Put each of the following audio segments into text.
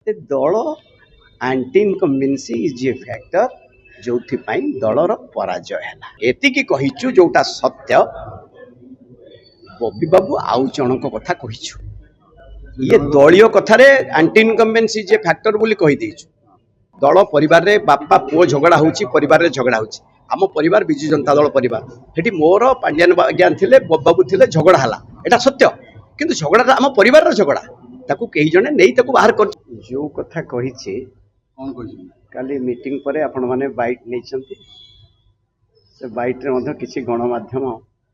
ଏ ଦଳ anti incumbency is a factor ଯୋଉଥିପାଇଁ ଦଳର ପରାଜୟ ହେଲା। ଏତିକି କହିଛୁ ଯୋଉଟା ସତ୍ୟ। ବବି ବାବୁ ଆଉ ଜଣଙ୍କ କଥା କହିଛୁ। ଇଏ ଦଳୀୟ କଥାରେ anti incumbency is a factor ବୋଲି କହିଦେଇଛୁ। ଦଳ ପରିବାରରେ ବାପା ପୁଅ ଝଗଡ଼ା ହେଉଛି, ପରିବାରରେ ଝଗଡ଼ା ହେଉଛି। ଆମ ପରିବାର ବିଜୁ ଜନତା ଦଳ ପରିବାର। ସେଠି ମୋର ପାଣ୍ଡିଆନ ଆଜ୍ଞା ଥିଲେ, ବାବୁ ଥିଲେ, ଝଗଡ଼ା ହେଲା। ଏଟା ସତ୍ୟ। କିନ୍ତୁ ଝଗଡ଼ାଟା ଆମ ପରିବାରର ଝଗଡ଼ା। ତାକୁ କେହି ଜଣେ ନେଇ ତାକୁ ବାହାର କରି ଯୋଉ କଥା କହିଛି କାଲି ମିଟିଂ ପରେ ଆପଣମାନେ ବାଇଟ୍ ନେଇଛନ୍ତି। ସେ ବାଇଟ୍ରେ ମଧ୍ୟ କିଛି ଗଣମାଧ୍ୟମ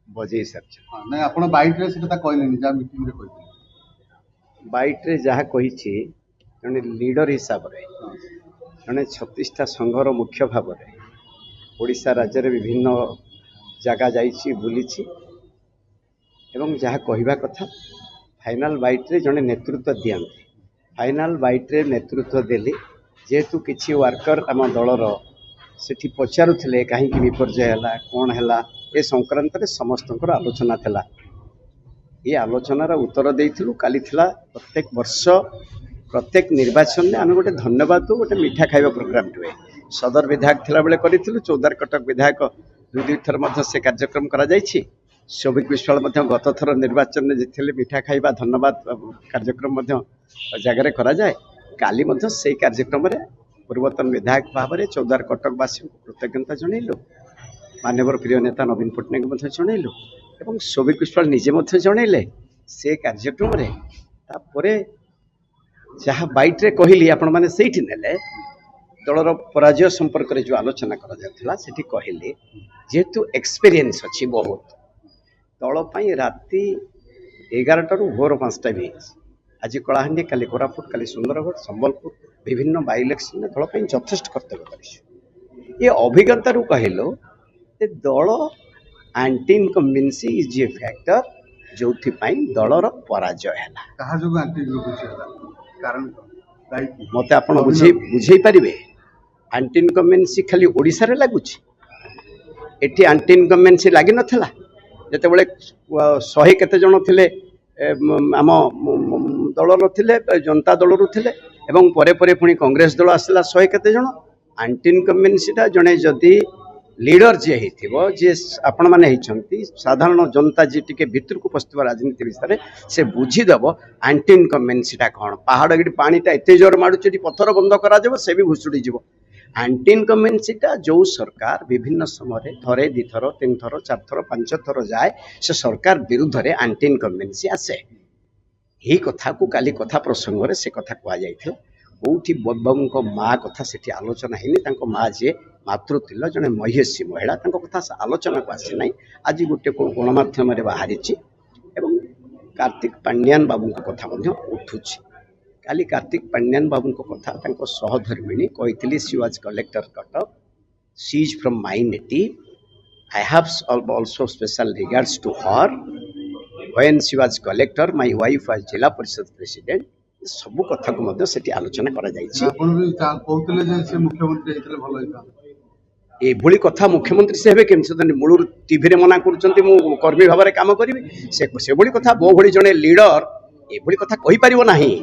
ବଜେଇ ସାରିଛନ୍ତି। ନାଇଁ ଆପଣ ବାଇଟ୍ରେ ସେ କଥା କହିଲେନି, ଯାହା ମିଟିଂରେ କହିଥିଲେ। ବାଇଟ୍ରେ ଯାହା କହିଛି, ଜଣେ ଲିଡର ହିସାବରେ, ଜଣେ 36ଟା ସଂଘର ମୁଖ୍ୟ ଭାବରେ ଓଡ଼ିଶା ରାଜ୍ୟରେ ବିଭିନ୍ନ ଜାଗା ଯାଇଛି, ବୁଲିଛି ଏବଂ ଯାହା କହିବା କଥା ଫାଇନାଲ୍ ବାଇଟ୍ରେ ଜଣେ ନେତୃତ୍ୱ ଦିଅନ୍ତି। ଫାଇନାଲ୍ ବାଇଟ୍ରେ ନେତୃତ୍ୱ ଦେଲି। ଯେହେତୁ କିଛି ୱାର୍କର ଆମ ଦଳର ସେଠି ପଚାରୁଥିଲେ କାହିଁକି ବିପର୍ଯ୍ୟୟ ହେଲା, କ'ଣ ହେଲା, ଏ ସଂକ୍ରାନ୍ତରେ ସମସ୍ତଙ୍କର ଆଲୋଚନା ଥିଲା। ଏ ଆଲୋଚନାର ଉତ୍ତର ଦେଇଥିଲୁ। କାଲି ଥିଲା ପ୍ରତ୍ୟେକ ବର୍ଷ ପ୍ରତ୍ୟେକ ନିର୍ବାଚନରେ ଆମେ ଗୋଟେ ଧନ୍ୟବାଦ ଦେଉ, ଗୋଟେ ମିଠା ଖାଇବା ପ୍ରୋଗ୍ରାମ ହୁଏ। ସଦର ବିଧାୟକ ଥିଲାବେଳେ କରିଥିଲୁ। ଚୌଦ୍ୱାର କଟକ ବିଧାୟକ ଦୁଇ ଥର ମଧ୍ୟ ସେ କାର୍ଯ୍ୟକ୍ରମ କରାଯାଇଛି। ସୌଭିକ ବିଶ୍ୱାଳ ମଧ୍ୟ ଗତ ଥର ନିର୍ବାଚନରେ ଜିତିଥିଲେ, ମିଠା ଖାଇବା ଧନ୍ୟବାଦ କାର୍ଯ୍ୟକ୍ରମ ମଧ୍ୟ ଜାଗାରେ କରାଯାଏ। କାଲି ମଧ୍ୟ ସେଇ କାର୍ଯ୍ୟକ୍ରମରେ ପୂର୍ବତନ ବିଧାୟକ ଭାବରେ ଚୌଦ୍ୱାର କଟକବାସୀଙ୍କୁ କୃତଜ୍ଞତା ଜଣାଇଲୁ। ମାନ୍ୟବର ପ୍ରିୟ ନେତା ନବୀନ ପଟ୍ଟନାୟକ ମଧ୍ୟ ଜଣାଇଲୁ ଏବଂ ସୌଭିକ ବିଶ୍ୱାଳ ନିଜେ ମଧ୍ୟ ଜଣାଇଲେ ସେ କାର୍ଯ୍ୟକ୍ରମରେ। ତାପରେ ଯାହା ବାଇଟ୍ରେ କହିଲି ଆପଣମାନେ ସେଇଠି ନେଲେ, ଦଳର ପରାଜୟ ସମ୍ପର୍କରେ ଯେଉଁ ଆଲୋଚନା କରାଯାଉଥିଲା ସେଠି କହିଲି ଯେହେତୁ ଏକ୍ସପେରିଏନ୍ସ ଅଛି ବହୁତ, ଦଳ ପାଇଁ ରାତି 11ଟାରୁ ଭୋର 5ଟା ବି ହେଇଛି। ଆଜି କଳାହାଣ୍ଡି, କାଲି କୋରାପୁଟ, କାଲି ସୁନ୍ଦରଗଡ଼, ସମ୍ବଲପୁର ବିଭିନ୍ନ ବାଇ ଇଲେକ୍ସନରେ ଦଳ ପାଇଁ ଯଥେଷ୍ଟ କର୍ତ୍ତବ୍ୟ କରିଛୁ। ଏ ଅଭିଜ୍ଞତାରୁ କହିଲୁ ଯେ ଦଳ anti incumbency is a factor ଯୋଉଥିପାଇଁ ଦଳର ପରାଜୟ ହେଲା। କାହା ଯୋଗୁଁ ଆଣ୍ଟି ଇନକମ୍ବେନ୍ସି ହେଲା, କାରଣ ମୋତେ ଆପଣ ବୁଝେଇ ପାରିବେ? ଆଣ୍ଟି ଇନକମ୍ବେନ୍ସି ଖାଲି ଓଡ଼ିଶାରେ ଲାଗୁଛି? ଏଠି ଆଣ୍ଟି ଇନକମ୍ବେନ୍ସି ଲାଗିନଥିଲା? ଯେତେବେଳେ 100 କେତେ ଜଣ ଥିଲେ ଆମ ଦଳର ଥିଲେ, ଜନତା ଦଳରୁ ଥିଲେ ଏବଂ ପରେ ପରେ ପୁଣି କଂଗ୍ରେସ ଦଳ ଆସିଲା 100 କେତେ ଜଣ। ଆଣ୍ଟି ଇନକମ୍ବେନ୍ସିଟା ଜଣେ ଯଦି ଲିଡର ଯିଏ ହେଇଥିବ, ଯିଏ ଆପଣମାନେ ହେଇଛନ୍ତି ସାଧାରଣ ଜନତା, ଯିଏ ଟିକେ ଭିତରକୁ ପଶିଥିବ ରାଜନୀତି ବିଷୟରେ, ସେ ବୁଝିଦେବ ଆଣ୍ଟି ଇନକମ୍ବେନ୍ସିଟା କ'ଣ। ପାହାଡ଼ ଏଠି ପାଣିଟା ଏତେ ଜୋର ମାଡ଼ୁଛି, ଏଠି ପଥର ବନ୍ଧ କରାଯିବ ସେ ବି ଭୁଷୁଡ଼ିଯିବ। ଆଣ୍ଟି ଇନକମ୍ବେନ୍ସିଟା ଯେଉଁ ସରକାର ବିଭିନ୍ନ ସମୟରେ ଥରେ, 2 ଥର, 3 ଥର, 4 ଥର, 5 ଥର ଯାଏ, ସେ ସରକାର ବିରୁଦ୍ଧରେ ଆଣ୍ଟି ଇନକମ୍ବେନ୍ସି ଆସେ। ଏହି କଥାକୁ କାଲି କଥା ପ୍ରସଙ୍ଗରେ ସେ କଥା କୁହାଯାଇଥିଲା। କୋଉଠି ବାବୁଙ୍କ ମା କଥା ସେଠି ଆଲୋଚନା ହେଇନି। ତାଙ୍କ ମା ଯିଏ ମାତୃତ୍ୱ ଜଣେ ମହିଷୀ ମହିଳା, ତାଙ୍କ କଥା ଆଲୋଚନାକୁ ଆସିନାହିଁ। ଆଜି ଗୋଟେ ଗଣମାଧ୍ୟମରେ ବାହାରିଛି ଏବଂ କାର୍ତ୍ତିକ ପାଣ୍ଡିଆନ ବାବୁଙ୍କ କଥା ମଧ୍ୟ ଉଠୁଛି। କାଲି କାର୍ତ୍ତିକ ପାଣ୍ଡିଆନ ବାବୁଙ୍କ କଥା ତାଙ୍କ ସହଧର୍ମିଣୀ କହିଥିଲି, C was collector Cuttack, C is from my native, I have also special regards to her. When she was collector, my wife was जिला परिषद प्रेसिडेंट। ସବୁ କଥାକୁ ମଧ୍ୟ ସେଠି ଆଲୋଚନା କରାଯାଇଛି। ଆପଣ ବି କହୁଥିଲେ ଯେ ସେ ମୁଖ୍ୟମନ୍ତ୍ରୀ ହେଇଥିଲେ ଭଲ ହେଇଥାନ୍ତା। ଏଭଳି କଥା ମୁଖ୍ୟମନ୍ତ୍ରୀ ସେ ହେବେ କେମିତି? ସେ ମୂଳରୁ ଟିଭିରେ ମନା କରୁଛନ୍ତି ମୁଁ କର୍ମୀ ଭାବରେ କାମ କରିବି। ସେଭଳି କଥା ମୋ ଭଳି ଜଣେ ଲିଡର ଏଭଳି କଥା କହିପାରିବ ନାହିଁ।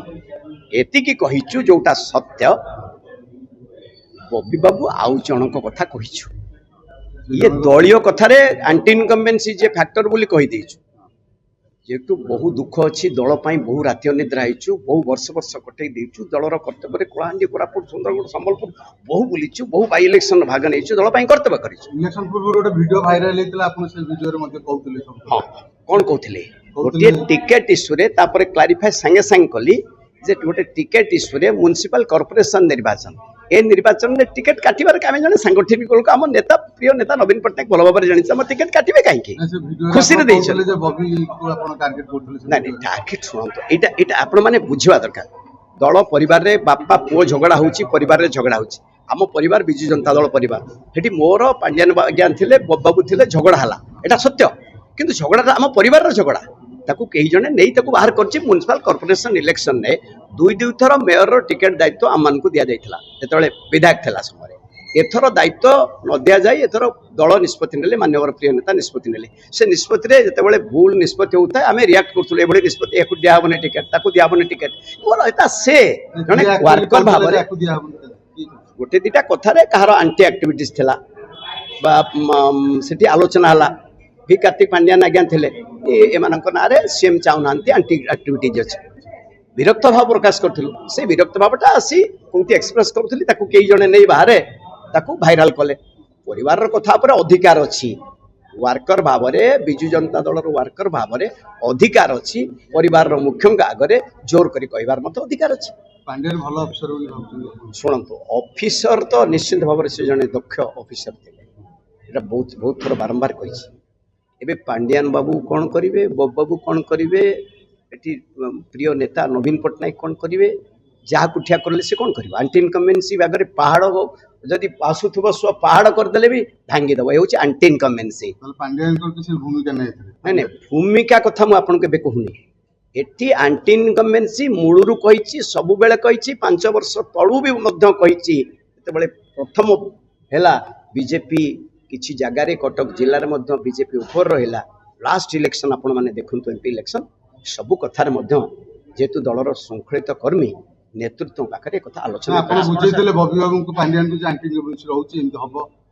ଏତିକି କହିଛୁ ଯୋଉଟା ସତ୍ୟ। ବବି ବାବୁ ଆଉ ଜଣଙ୍କ କଥା କହିଛୁ। ଇଏ ଦଳୀୟ କଥାରେ anti incumbency is a factor ବୋଲି କହିଦେଇଛୁ। ଯେହେତୁ ବହୁ ଦୁଃଖ ଅଛି, ଦଳ ପାଇଁ ବହୁ ରାତି ଅନିଦ୍ରା ହେଇଛୁ, ବହୁ ବର୍ଷ କଟେଇ ଦେଇଛୁ। ଦଳର କର୍ତ୍ତବ୍ୟରେ କଳାହାଣ୍ଡି, କୋରାପୁଟ, ସୁନ୍ଦରଗଡ଼, ସମ୍ବଲପୁର ବହୁ ବୁଲିଛୁ, ବହୁ ବାଇ ଇଲେକ୍ସନ ଭାଗ ନେଇଛୁ, ଦଳ ପାଇଁ କର୍ତ୍ତବ୍ୟ କରିଛୁ। ଇଲେକ୍ସନ ପୂର୍ବରୁ ଗୋଟେ ଭିଡିଓ ଭାଇରାଲ ହେଇଥିଲା, ଆପଣ ସେ ଭିଡିଓରେ ମଧ୍ୟ କହୁଥିଲେ। ହଁ, କ'ଣ କହୁଥିଲେ? ଗୋଟିଏ ଟିକେଟ ଇସ୍ୟୁରେ, ତାପରେ କ୍ଲାରିଫାଏ ସାଙ୍ଗେ ସାଙ୍ଗେ କଲି ଯେ ଗୋଟେ ଟିକେଟ ଇସ୍ୟୁରେ ମ୍ୟୁନିସିପାଲ କର୍ପୋରେସନ ନିର୍ବାଚନ, ଏ ନିର୍ବାଚନରେ ଟିକେଟ କାଟିବାରେ ଆମେ ଜଣେ ସାଙ୍ଗଠନିକ ଲୋକ, ଆମ ନେତା, ପ୍ରିୟ ନେତା ନବୀନ ପଟ୍ଟନାୟକ ଭଲ ଭାବରେ ଜାଣିଛି ଆମ ଟିକେଟ କାଟିବେ କାହିଁକି, ଖୁସିରେ ଦେଇଛନ୍ତି। ନାଇଁ ଟାର୍ଗେଟ ଶୁଣନ୍ତୁ, ଏଇଟା ଆପଣମାନେ ବୁଝିବା ଦରକାର। ଦଳ ପରିବାରରେ ବାପା ପୁଅ ଝଗଡ଼ା ହେଉଛି, ପରିବାରରେ ଝଗଡ଼ା ହେଉଛି। ଆମ ପରିବାର ବିଜୁ ଜନତା ଦଳ ପରିବାର। ସେଠି ମୋର ପାଣ୍ଡିଆନ ଆଜ୍ଞା ଥିଲେ, ବାବୁ ଥିଲେ, ଝଗଡ଼ା ହେଲା। ଏଟା ସତ୍ୟ। କିନ୍ତୁ ଝଗଡ଼ାଟା ଆମ ପରିବାରର ଝଗଡ଼ା। ତାକୁ କେହି ଜଣେ ନେଇ ତାକୁ ବାହାର କରିଛି। ମ୍ୟୁନିସିପାଲ କର୍ପୋରେସନ ଇଲେକ୍ସନରେ 2 ଥର ମେୟରର ଟିକେଟ ଦାୟିତ୍ୱ ଆମମାନଙ୍କୁ ଦିଆଯାଇଥିଲା ଯେତେବେଳେ ବିଧାୟକ ଥିଲା ସମୟରେ। एथर दायित्व न दि जाए एथर दल निष्पत्ति नेले माननीय प्रिय नेता निष्पत्ति नेले से निष्पत्ति जिते भूल निष्पत्ति होता है आम रियाक्ट करूँ एभली निष्पत्ति या दिहबनी टिकेट ताकू दिहबनी टिकेट से जड़े वर्कर भाव गोटे दुटा कथार कहार आंटी आक्टिविटीज थिला सेठी आलोचना हला भी कार्तिक पांड्यान आज्ञा थे एम ना सीएम चाहूना आंटी आक्टिविटीज अच्छे विरक्त भाव प्रकाश करूँ से विरक्त भावटा आसी कौटी एक्सप्रेस करूँ कई जड़े नहीं बाहर ताकू भाइराल कले परिवार कथा पर अधिकार अच्छी वर्कर भाव में विजु जनता दल वर्कर भाव में अधिकार अच्छी परिवार मुख्यों आगे जोर करी कहबार मत अधिकार अच्छी पांड्यान भल अफिसर बोली भाबुछन्ति शुणु ऑफिसर तो निश्चित भाव से जड़े दक्ष ऑफिसर थे बहुत बहुत थर बारंबार कही एबे पांड्यान बाबू कौन करेंगे बाबू कौन करेंगे एटी प्रिय नेता नवीन पट्टनायक कौन करेंगे जहाँ कुठिया करले से कौन कर आंटी इनकम्बेन्सी आगे पहाड़ जदि आसुव स्व पहाड़ करदे भी भांगीदेव ये आंटी इनकम्बेन्सी पांड्यान किसी भूमिका नहीं नहीं भूमिका कथा मुझे कहूनी एटी आंटी इनकम्बेन्सी मूलरू कही सब बेले कही 5 वर्ष तलू भी कही प्रथम है बीजेपी किसी जगार कटक जिले में बीजेपी ऊपर रहा लास्ट इलेक्शन आपण मैंने देखु एमपी इलेक्शन सबू कथार जेहेतु दलर श्रृंखलित कर्मी नेतृत्व पाखे कथा आलोचना बुझे बबी बाबू को पांड्यान को आंटी इनकम्बेन्सी रोचे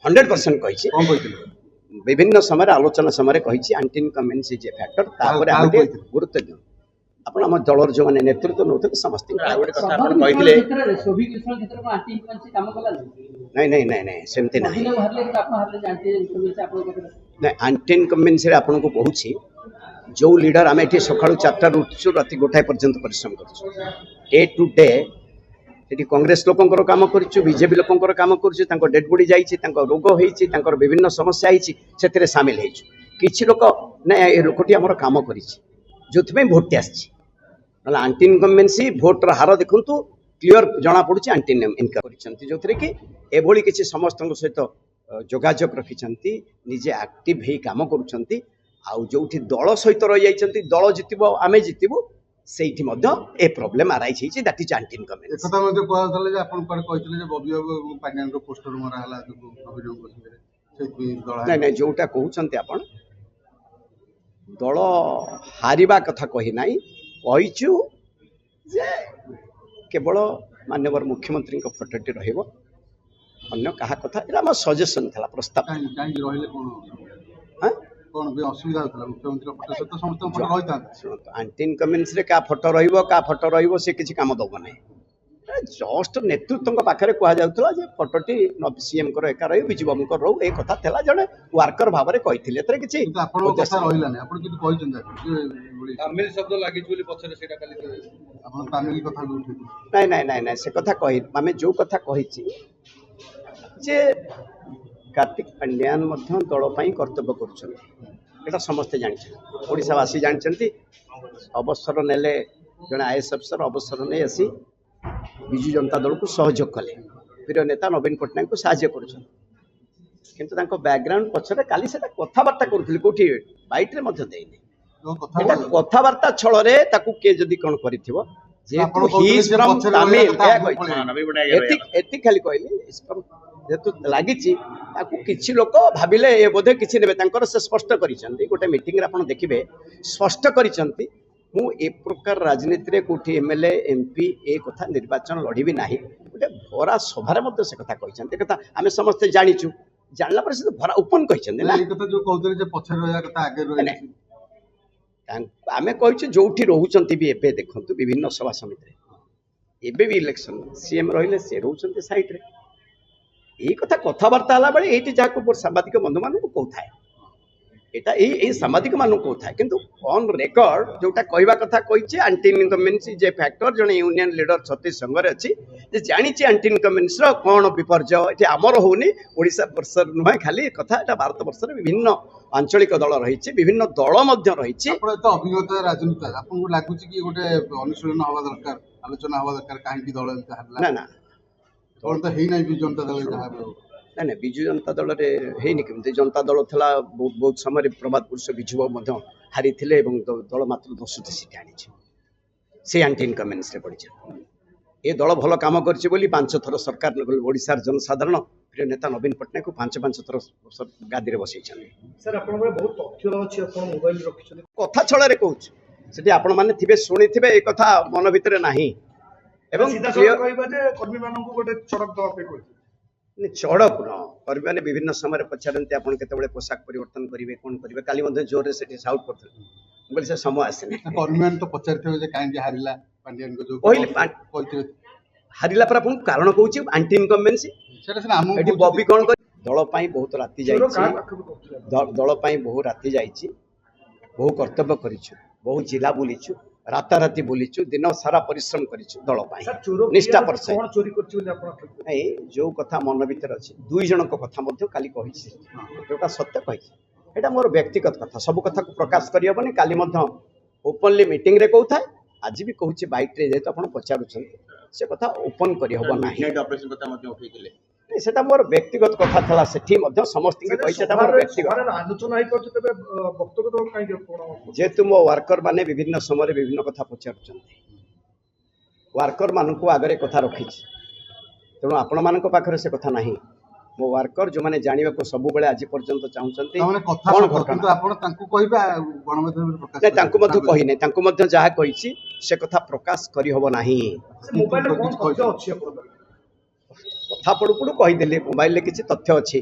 100% कही विभिन्न समय आलोचना समय कही आंटी इनकम्बेन्सी जे फैक्टर गुरुत्व दियो आपण आम दलर जो मैंने नेतृत्व नौ समस्त नहीं नहीं नहीं नहीं सेमती नहीं नहीं आंटी इनकम्बेन्सी आपन को कहूँ जो लीडर आम ये सका 4 उठू राति 1 पर्यंत परिश्रम कर टू डे ये कांग्रेस लोकंर काम कर बीजेपी लोकंर काम कर डेड बॉडी जाइए रोग हो विभिन्न समस्या से सामिल होती लोक ना ये लोकटी आम कम कर जो भोट आसी आंटी इनकम्बेन्सी भोटर हार देखु क्लीयर जना पड़ी आंटी इनकम जो कि एभली किसी समस्त सहित जोगाजोग रखिंट निजे एक्टिव हो कम कर जो दल सहित रही जाइए दल जितब आम जितबू से ए प्रोब्लेम आराइज होती दैट इज आंटी इनकम्बेन्सी एकता मध्ये कहले जे आपण पर कहथिले जे बबी बाबू पांड्यान को पोस्टर मरा हला जो अभियोग करथिले से दल नहीं नहीं जोटा कहउछन्ते आपण दल हारिबा कथा कहि नाही कहिछु जे केवल माननीय मुख्यमंत्री को फोटोटी रहिबो अन्य कहा कथा एला म सजेशन थला प्रस्ताव काई रहिले कोन हां कौन भी असुविधा होता मुख्यमंत्री फोटो सहित समस्त फोटो रही था आंटी इनकम्बेन्सी का फोटो रहिबो से किसी काम दब ना जस्ट नेतृत्व पाखे कहला जे फोटोटी सीएम कर एका रही विजु बाबू रो ए कथा थला जने वर्कर भाव में कहिथिले एतरे किछि आपण कथा रहिलानी आपण किछि कहिछन जे तामिल शब्द लागि बोली पछरे सेटा खाली आपण तामिल कथा भी उठै नहीं नहीं नहीं नहीं से कथा कहि माने जो कथा कहिछि जे कार्तिक पांड्यान दल कर्तव्य कर समस्ते जाशावासी जानते अवसर नेले जड़े आईएएस अफसर अवसर नहीं आसी विजु जनता दल को सहयोग कले प्रिय नेता नवीन पट्टनायक को साहाय्य कर बैकग्राउंड पछरे काली से कथबार्ता करूँ कौटी बैट रे कथबार्ता छल किए जदि कौन कर खाली कहली जेतु लगी किसी लोक भाविले ये बोधे किसी ने से स्पष्ट कर गोटे मीटिंग आप देखिए स्पष्ट कर ए प्रकार राजनीति रे कोठी एमएलए एमपी ए कथा निर्वाचन लड़बी ना गोटे भरा सभार से कथा कहते कथा आम समस्ते जाचु जानला पर से भरा ओपन आम कही जो रोचंती भी एबे देखु विभिन्न सभा समिति एबे भी इलेक्शन सीएम रहिले से रोचंती साइड रे यही कथा कथबार्ता है बेले ये जहाँ सांबादिक बंधु मान कौए यहाँ सांबादिक मान कौए कि ऑन रेकर्ड जोटा कहवा कथा कही आंटी इनकम्बेन्सी जे फैक्टर जड़े यूनियन लीडर छत्तीस संघ अच्छी जानी आंटी इनकम्बेन्सी कौन विपर्य ये आमर होनी ओडिशा वर्ष नुहे खाली कथा यहाँ भारत वर्ष विभिन्न आंचलिक दल रही विभिन्न दल रही अभिज्ञता राजनीति आपको लगुच कि गोटे अनुशीलन हवा दरकार आलोचना हवा दरकार कहीं दल ना ना तो है ना विजु जनता दल ना ना विजु जनता दल में कमी जनता दल था बहुत बहुत समय प्रभात पुरुष विजु बाबू हारी दल मात्र 10टी सीट आनी से आंटी इनकम्बेन्सी पड़ी ये दल भल कम कर 5 थर सरकार ओडिशार जनसाधारण ପ୍ରିୟ ନେତା ନବୀନ ପଟ୍ଟନାୟକକୁ 5 ଥର ଗାଦିରେ ବସେଇଛନ୍ତି। ସାର୍ ଆପଣଙ୍କର ବହୁତ ତଥ୍ୟ ଅଛି, ଆପଣ ମୋବାଇଲ ରଖିଛନ୍ତି। କଥା ଛଳରେ କହୁଛୁ, ସେଠି ଆପଣମାନେ ଥିବେ ଶୁଣିଥିବେ, ଏ କଥା ମନ ଭିତରେ ନାହିଁ। ଏବଂ ସିଧାସଳଖ କହିବା ଯେ କର୍ମୀମାନଙ୍କୁ ଗୋଟେ ଚଡ଼କ ଦେବା ପାଇଁ କହିଥିଲେ। ଚଡ଼କ ନୁହଁ, କର୍ମୀମାନେ ବିଭିନ୍ନ ସମୟରେ ପଚାରନ୍ତି ଆପଣ କେତେବେଳେ ପୋଷାକ ପରିବର୍ତ୍ତନ କରିବେ, କ'ଣ କରିବେ। କାଲି ମଧ୍ୟ ଜୋରରେ ସେଠି ସାଉଟ୍ କରୁଥିଲେ, ମୁଁ କହିଲି ସେ ସମୟ ଆସିନି। କର୍ମୀମାନେ ତ ପଚାରିଥିବେ ଯେ କାହିଁକି ହାରିଲା ପାଣ୍ଡିଆନଙ୍କ ଯୋଉ କହିଲି କହିଥିବେ ହାରିଲା ପରେ ଆପଣଙ୍କୁ କାରଣ କହୁଛି, ଆଣ୍ଟି ଇନକମ୍ବେନ୍ସି। ସେଟା ସିନା ଆମକୁ ଏଠି ବବି କ'ଣ କରି ଦଳ ପାଇଁ ବହୁତ ରାତି ଚୋର ଯାଇଛି, କାହା ପାଖକୁ କରୁଥିଲେ? ଦଳ ପାଇଁ ବହୁ ରାତି ଯାଇଛି, ବହୁ କର୍ତ୍ତବ୍ୟ କରିଛୁ, ବହୁ ଜିଲ୍ଲା ବୁଲିଛୁ, ରାତାରାତି ବୁଲିଛୁ, ଦିନ ସାରା ପରିଶ୍ରମ କରିଛୁ ଦଳ ପାଇଁ ସାର୍ ଚୋର ନିଷ୍ଠା କିଏ ପରସେ। କଣ ଚୋରି କରିଛି ବୋଲି ଆପଣ କହିଥିଲେ? ନାଇଁ, ଯୋଉ କଥା ମନ ଭିତରେ ଅଛି 2 ଜଣଙ୍କ କଥା ମଧ୍ୟ କାଲି କହିଛି, ଯୋଉଟା ସତ୍ୟ କହିଛି। ଏଇଟା ମୋର ବ୍ୟକ୍ତିଗତ କଥା, ସବୁ କଥାକୁ ପ୍ରକାଶ କରିହେବନି। କାଲି ମଧ୍ୟ ଓପନଲି ମିଟିଂରେ କହୁଥାଏ, ଆଜି ବି କହୁଛି ବାଇଟ୍ରେ, ଯେହେତୁ ଆପଣ ପଚାରୁଛନ୍ତି ସେ କଥା ଓପନ୍ କରିହେବ ନାହିଁ। ଅପରେସନ କଥା ମଧ୍ୟ ଉଠେଇଥିଲେ। ସେଟା ମୋର ବ୍ୟକ୍ତିଗତ କଥା ଥିଲା, ସେଠି ମଧ୍ୟ ସମସ୍ତଙ୍କୁ କହିଛି ସେଟା ମୋର ବ୍ୟକ୍ତିଗତ। ସଭାରେ ଆଲୋଚନା ହେଇପାରୁଛି, ତେବେ ବକ୍ତବ୍ୟ ଦେବାକୁ କାହିଁକି ଆପଣ? ଯେହେତୁ ମୋ ୱାର୍କର ମାନେ ବିଭିନ୍ନ ସମୟରେ ବିଭିନ୍ନ କଥା ପଚାରୁଛନ୍ତି, ୱାର୍କର ମାନଙ୍କୁ ଆଗରେ କଥା ରଖିଛି, ତେଣୁ ଆପଣମାନଙ୍କ ପାଖରେ ସେ କଥା ନାହିଁ। ମୋ ୱାର୍କର ଯୋଉମାନେ ଜାଣିବାକୁ ସବୁବେଳେ ଆଜି ପର୍ଯ୍ୟନ୍ତ ଚାହୁଁଛନ୍ତି ତାମାନେ କଥା କ'ଣ ସତ, ଘଟଣା। କିନ୍ତୁ ଆପଣ ତାଙ୍କୁ କହିବେ ଗଣମାଧ୍ୟମରେ ପ୍ରକାଶ ନାଇଁ, ତାଙ୍କୁ ମଧ୍ୟ କରିବେ। କହିନାହିଁ, ତାଙ୍କୁ ମଧ୍ୟ ଯାହା କହିଛି ସେ କଥା ପ୍ରକାଶ କରିହବ ନାହିଁ। ମୋବାଇଲରେ କଣ ତଥ୍ୟ ଅଛି ଆପଣଙ୍କର? କଥା ପଡୁ ପଡୁ କହିଦେଲି, ମୋବାଇଲରେ କିଛି ତଥ୍ୟ ଅଛି।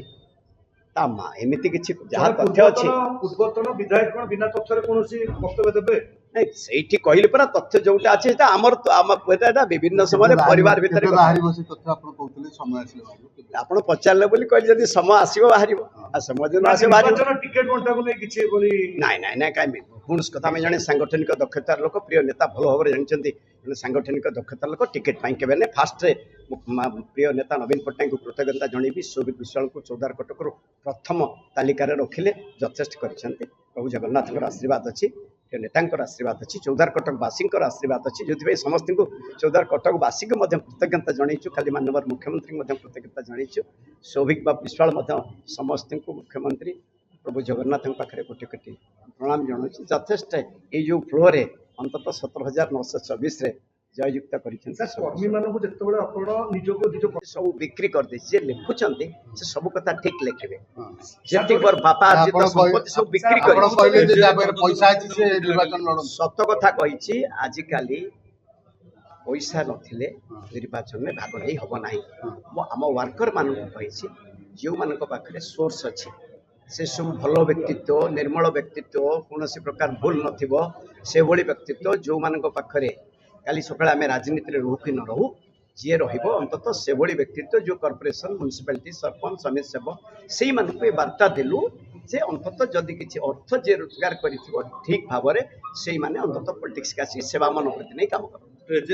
ତା ମା ଏମିତି କିଛି ଯାହା ତଥ୍ୟ ଅଛି, ପୂର୍ବତନ ବିଧାୟକ କଣ ବିନା ତଥ୍ୟରେ କୌଣସି ବକ୍ତବ୍ୟ ଦେବେ? ନାଇଁ ସେଇଠି କହିଲି ପରା, ତଥ୍ୟ ଯୋଉଟା ଅଛି ସେଟା ଆମର ଏଟା ବିଭିନ୍ନ ସମୟରେ ପରିବାର ଭିତରେ କେବେ କଥା। ବାହାରିବ ସେ ତଥ୍ୟ ଆପଣ କହୁଥିଲେ ସମୟ ଆସିଲେ ବାହାରିବ। ଆପଣ ପଚାରିଲେ ବୋଲି କହିଲି, ଯଦି ସମୟ ଆସିବ ବାହାରିବ, ଆଉ ସମୟ ଯଦି ନ ଆସିବ ବାହାରିବ। ନିର୍ବାଚନ ଟିକେଟ ବଣ୍ଟାକୁ ନେଇ କିଛି ବୋଲି ନାଇଁ ନାଇଁ ନାଇଁ, କାହିଁକି କୌଣସି କଥା। ଆମେ ଜଣେ ସାଙ୍ଗଠନିକ ଦକ୍ଷତାର ଲୋକ, ପ୍ରିୟ ନେତା ଭଲ ଭାବରେ ଜାଣିଛନ୍ତି, ଜଣେ ସାଙ୍ଗଠନିକ ଦକ୍ଷତାର ଲୋକ। ଟିକେଟ ପାଇଁ କେବେ ନାହିଁ। ଫାଷ୍ଟରେ ପ୍ରିୟ ନେତା ନବୀନ ପଟ୍ଟନାୟକଙ୍କୁ କୃତଜ୍ଞତା ଜଣେଇବି। ସୌଭିକ ବିଶ୍ୱାଳଙ୍କୁ ଚୌଦ୍ୱାର କଟକରୁ ପ୍ରଥମ ତାଲିକାରେ ରଖିଲେ, ଯଥେଷ୍ଟ କରିଛନ୍ତି। ପ୍ରଭୁ ଜଗନ୍ନାଥଙ୍କର ଆଶୀର୍ବାଦ ଅଛି, ପ୍ରିୟ ନେତାଙ୍କର ଆଶୀର୍ବାଦ ଅଛି, ଚୌଦ୍ୱାର କଟକ ବାସୀଙ୍କର ଆଶୀର୍ବାଦ ଅଛି, ଯୋଉଥିପାଇଁ ସମସ୍ତଙ୍କୁ ଚୌଦ୍ୱାର କଟକ ବାସୀଙ୍କୁ ମଧ୍ୟ କୃତଜ୍ଞତା ଜଣେଇଛୁ। ଖାଲି ମାନ୍ୟବର ମୁଖ୍ୟମନ୍ତ୍ରୀଙ୍କୁ ମଧ୍ୟ କୃତଜ୍ଞତା ଜଣେଇଛୁ। ସୌଭିକ ବିଶ୍ୱାଳ ମଧ୍ୟ ସମସ୍ତଙ୍କୁ ମୁଖ୍ୟମନ୍ତ୍ରୀ ପ୍ରଭୁ ଜଗନ୍ନାଥଙ୍କ ପାଖରେ କୋଟି କୋଟି ପ୍ରଣାମ ଜଣାଉଛି। ଯଥେଷ୍ଟ ଏଇ ଯୋଉ ଫ୍ଲୋରେ ଅନ୍ତତଃ 17,924ରେ ଜୟଯୁକ୍ତ କରିଛନ୍ତି। ସାର୍ କର୍ମୀମାନଙ୍କୁ ଯେତେବେଳେ ଆପଣ ନିଜକୁ ନିଜ ସବୁ ବିକ୍ରି କରିଦେଇଛି, ଯିଏ ଲେଖୁଛନ୍ତି ସେ ସବୁ କଥା ଠିକ ଲେଖିବେ। ହଁ। ଯେତିକି ମୋର ବାପା ଅର୍ଜିତ ଆପଣ ସମ୍ପତ୍ତି ସବୁ ବିକ୍ରି ଆପଣ କରିଛି। କହିଲେ ଯେ ଯାହା ପାଖରେ ପଇସା ଅଛି ସେ ନିର୍ବାଚନ ଲଢନ୍ତୁ। ସତ କଥା କହିଛି, ଆଜିକାଲି ପଇସା ନଥିଲେ ନିର୍ବାଚନରେ ଭାଗ ନେଇ ହବ ନାହିଁ। ମୁଁ ଆମ ୱାର୍କର ମାନଙ୍କୁ କହିଛି, ଯେଉଁମାନଙ୍କ ପାଖରେ ସୋର୍ସ ଅଛି, ସେ ସବୁ ଭଲ ବ୍ୟକ୍ତିତ୍ୱ, ନିର୍ମଳ ବ୍ୟକ୍ତିତ୍ୱ, କୌଣସି ପ୍ରକାର ଭୁଲ ନଥିବ, ସେଭଳି ବ୍ୟକ୍ତିତ୍ୱ ଯେଉଁମାନଙ୍କ ପାଖରେ, କାଲି ସକାଳେ ଆମେ ରାଜନୀତିରେ ରହୁ କି ନ ରହୁ, ଯିଏ ରହିବ ଅନ୍ତତଃ ସେଭଳି ବ୍ୟକ୍ତିତ୍ୱ, ଯେଉଁ କର୍ପୋରେସନ, ମ୍ୟୁନିସିପାଲିଟି, ସରପଞ୍ଚ, ସମିତି ସେବକ, ସେଇମାନଙ୍କୁ ଏ ବାର୍ତ୍ତା ଦେଲୁ ଯେ ଅନ୍ତତଃ ଯଦି କିଛି ଅର୍ଥ ଯିଏ ରୋଜଗାର କରିଥିବ ଠିକ ଭାବରେ, ସେଇମାନେ ଅନ୍ତତଃ ପଲିଟିକ୍ସକୁ ଆସିକି ସେବା ମନୋବୃତ୍ତି ନେଇ କାମ କରନ୍ତି।